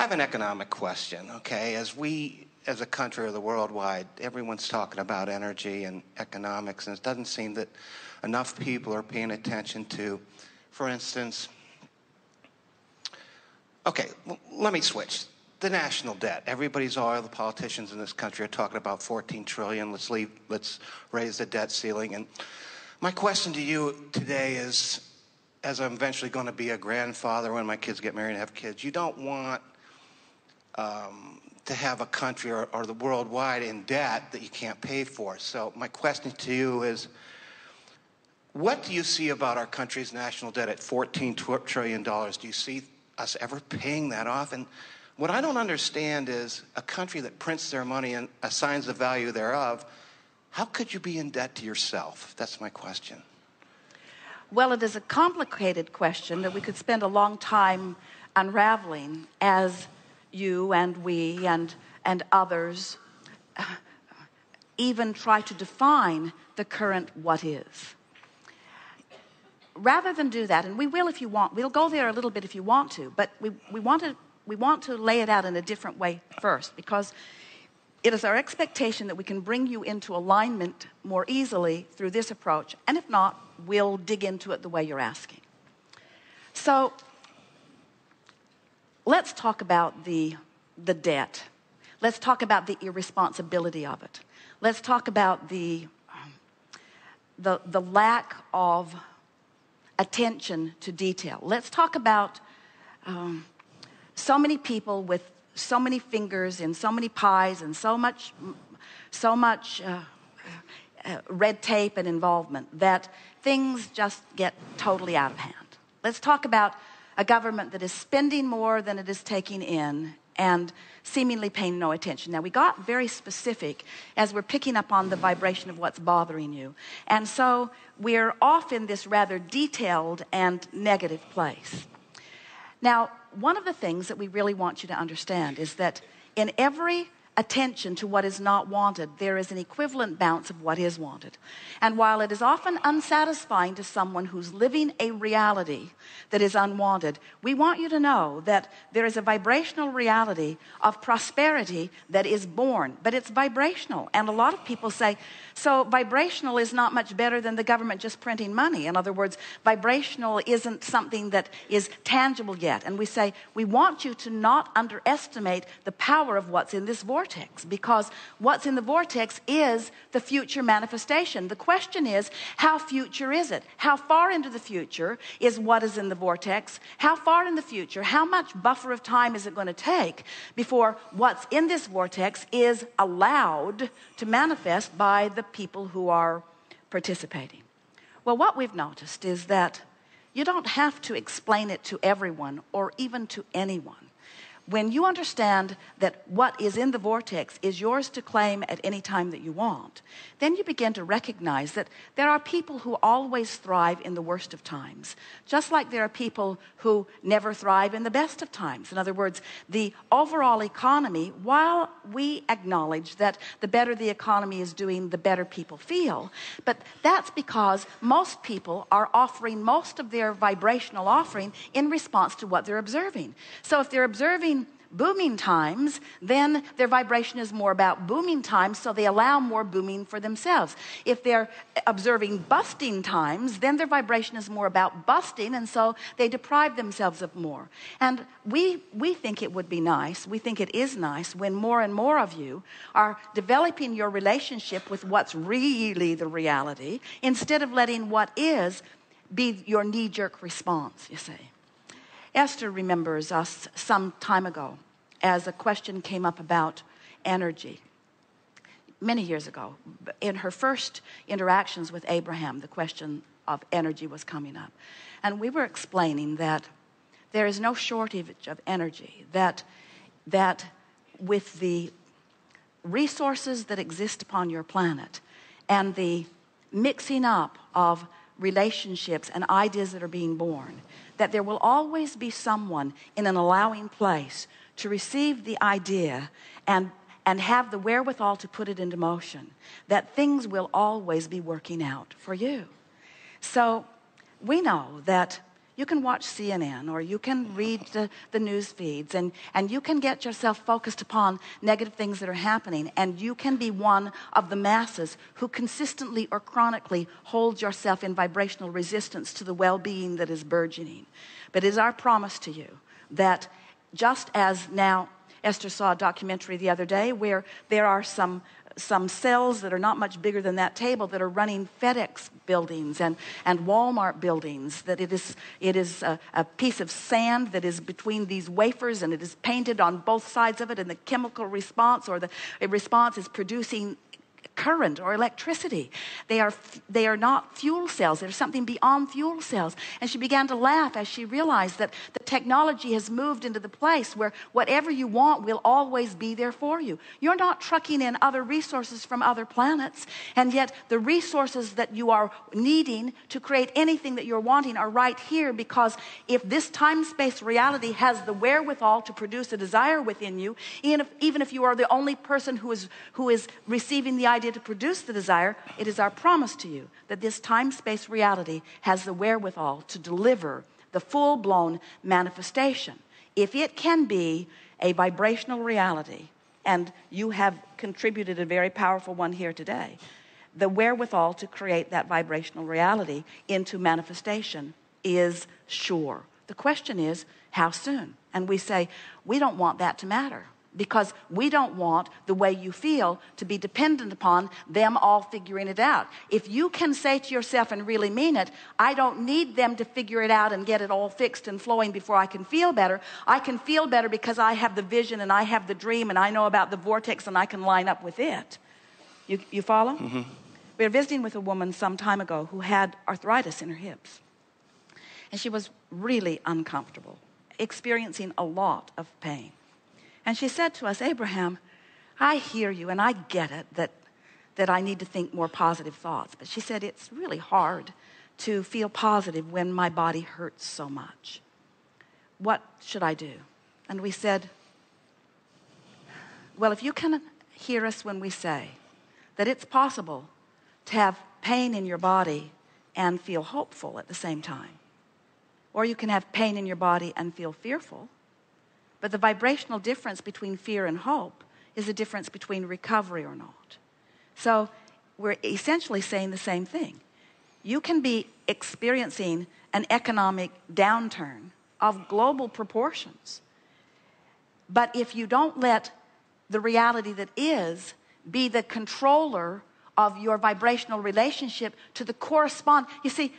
have an economic question, okay? As a country or the worldwide, everyone's talking about energy and economics, and it doesn't seem that enough people are paying attention to, for instance, okay, let me switch. The national debt. All the politicians in this country are talking about 14 trillion. Let's raise the debt ceiling. And my question to you today is, as I'm eventually going to be a grandfather when my kids get married and have kids, you don't want to have a country or the worldwide in debt that you can't pay for. So my question to you is, what do you see about our country's national debt at $14 trillion? Do you see us ever paying that off? And what I don't understand is a country that prints their money and assigns the value thereof, how could you be in debt to yourself? That's my question. Well, it is a complicated question that we could spend a long time unraveling, as you and we and others even try to define the current what is. Rather than do that, and we will if you want, we'll go there a little bit if you want to, but we want to lay it out in a different way first, because it is our expectation that we can bring you into alignment more easily through this approach, and if not, we'll dig into it the way you're asking. So let's talk about the debt. Let's talk about the irresponsibility of it. Let's talk about the lack of attention to detail. Let's talk about so many people with so many fingers in so many pies and so much red tape and involvement that things just get totally out of hand. Let's talk about a government that is spending more than it is taking in and seemingly paying no attention. Now, we got very specific as we're picking up on the vibration of what's bothering you. And so we're off in this rather detailed and negative place. Now, one of the things that we really want you to understand is that in every attention to what is not wanted, there is an equivalent bounce of what is wanted. And while it is often unsatisfying to someone who's living a reality that is unwanted, we want you to know that there is a vibrational reality of prosperity that is born, but it's vibrational. And a lot of people say, so vibrational is not much better than the government just printing money. In other words, vibrational isn't something that is tangible yet. And we say, we want you to not underestimate the power of what's in this vortex, because what's in the vortex is the future manifestation. The question is, how future is it? How far into the future is what is in the vortex? How far in the future, how much buffer of time is it going to take before what's in this vortex is allowed to manifest by the people who are participating? Well, what we've noticed is that you don't have to explain it to everyone or even to anyone. When you understand that what is in the vortex is yours to claim at any time that you want, then you begin to recognize that there are people who always thrive in the worst of times, just like there are people who never thrive in the best of times. In other words, the overall economy, while we acknowledge that the better the economy is doing, the better people feel, but that's because most people are offering most of their vibrational offering in response to what they're observing. So if they're observing booming times, then their vibration is more about booming times, so they allow more booming for themselves. If they're observing busting times, then their vibration is more about busting, and so they deprive themselves of more. And we think it would be nice, we think it is nice when more and more of you are developing your relationship with what's really the reality, instead of letting what is be your knee-jerk response, you see. Esther remembers us some time ago as a question came up about energy. Many years ago, in her first interactions with Abraham, the question of energy was coming up. And we were explaining that there is no shortage of energy, that with the resources that exist upon your planet and the mixing up of relationships and ideas that are being born, that there will always be someone in an allowing place to receive the idea and have the wherewithal to put it into motion, that things will always be working out for you. So we know that You can watch CNN, or you can read the news feeds, and you can get yourself focused upon negative things that are happening, and you can be one of the masses who consistently or chronically holds yourself in vibrational resistance to the well-being that is burgeoning. But it is our promise to you that just as now, Esther saw a documentary the other day where there are some cells that are not much bigger than that table that are running FedEx buildings and Walmart buildings, that it is a piece of sand that is between these wafers, and it is painted on both sides of it, and the chemical response or the response is producing current or electricity. They are not fuel cells. There's something beyond fuel cells. And she began to laugh as she realized that the technology has moved into the place where whatever you want will always be there for you. You're not trucking in other resources from other planets, and yet the resources that you are needing to create anything that you're wanting are right here, because if this time-space reality has the wherewithal to produce a desire within you, even if you are the only person who is receiving the idea to produce the desire, it is our promise to you that this time-space reality has the wherewithal to deliver the full-blown manifestation. If it can be a vibrational reality, and you have contributed a very powerful one here today, the wherewithal to create that vibrational reality into manifestation is sure. The question is, how soon? And we say, we don't want that to matter, because we don't want the way you feel to be dependent upon them all figuring it out. If you can say to yourself and really mean it, I don't need them to figure it out and get it all fixed and flowing before I can feel better. I can feel better because I have the vision and I have the dream and I know about the vortex and I can line up with it. You follow? Mm-hmm. We were visiting with a woman some time ago who had arthritis in her hips. And she was really uncomfortable, experiencing a lot of pain. And she said to us, Abraham, I hear you and I get it that I need to think more positive thoughts. But she said, it's really hard to feel positive when my body hurts so much. What should I do? And we said, well, if you can hear us when we say that it's possible to have pain in your body and feel hopeful at the same time, or you can have pain in your body and feel fearful. But the vibrational difference between fear and hope is the difference between recovery or not. So we're essentially saying the same thing. You can be experiencing an economic downturn of global proportions, but if you don't let the reality that is be the controller of your vibrational relationship to the correspond, you see,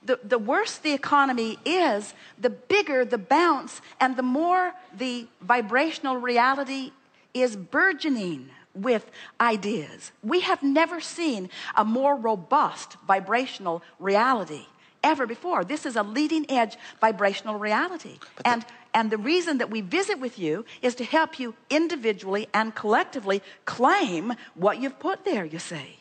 the worse the economy is, the bigger the bounce and the more the vibrational reality is burgeoning with ideas. We have never seen a more robust vibrational reality ever before. This is a leading edge vibrational reality. And the reason that we visit with you is to help you individually and collectively claim what you've put there, you see.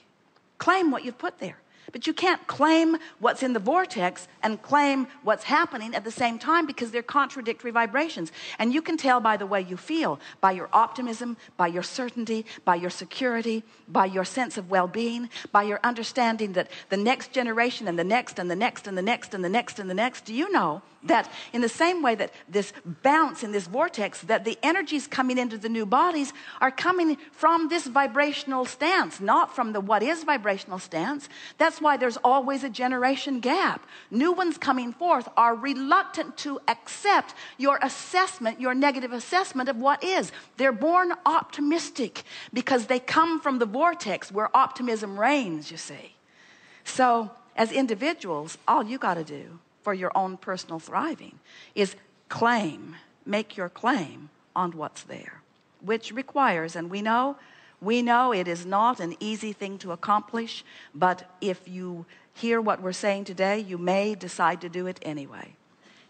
Claim what you've put there. But you can't claim what's in the vortex and claim what's happening at the same time, because they're contradictory vibrations. And you can tell by the way you feel, by your optimism, by your certainty, by your security, by your sense of well-being, by your understanding that the next generation and the next and the next and the next and the next and the next, do you know that in the same way that this bounce in this vortex, that the energies coming into the new bodies are coming from this vibrational stance, not from the what is vibrational stance. That's why there's always a generation gap. New ones coming forth are reluctant to accept your assessment, your negative assessment of what is. They're born optimistic because they come from the vortex where optimism reigns, you see. So as individuals, all you got to do for your own personal thriving is make your claim on what's there, which requires, and we know it is not an easy thing to accomplish, but if you hear what we're saying today, you may decide to do it anyway.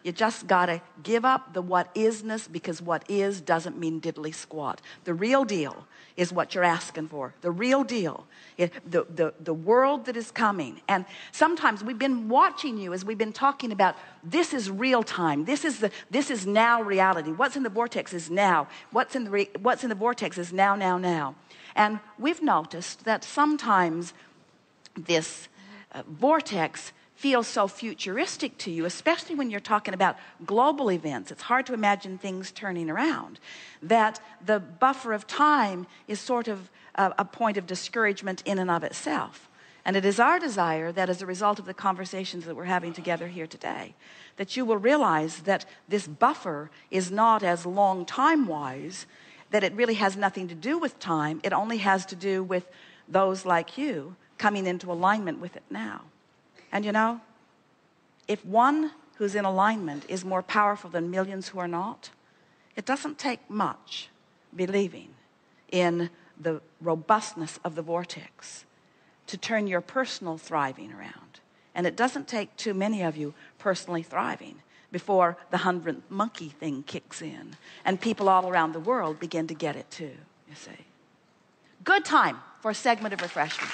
You just got to give up the what isness, because what is doesn't mean diddly squat. The real deal is what you're asking for. The real deal, the world that is coming. And sometimes we've been watching you as we've been talking about this is real time. This is now reality. What's in the vortex is now. What's in the vortex is now. And we've noticed that sometimes this vortex feels so futuristic to you, especially when you're talking about global events. It's hard to imagine things turning around. That the buffer of time is sort of a point of discouragement in and of itself. And it is our desire that as a result of the conversations that we're having together here today, that you will realize that this buffer is not as long time-wise, that it really has nothing to do with time. It only has to do with those like you coming into alignment with it now. And you know, if one who's in alignment is more powerful than millions who are not, it doesn't take much believing in the robustness of the vortex to turn your personal thriving around. And it doesn't take too many of you personally thriving before the 100th monkey thing kicks in and people all around the world begin to get it too, you see. Good time for a segment of refreshment.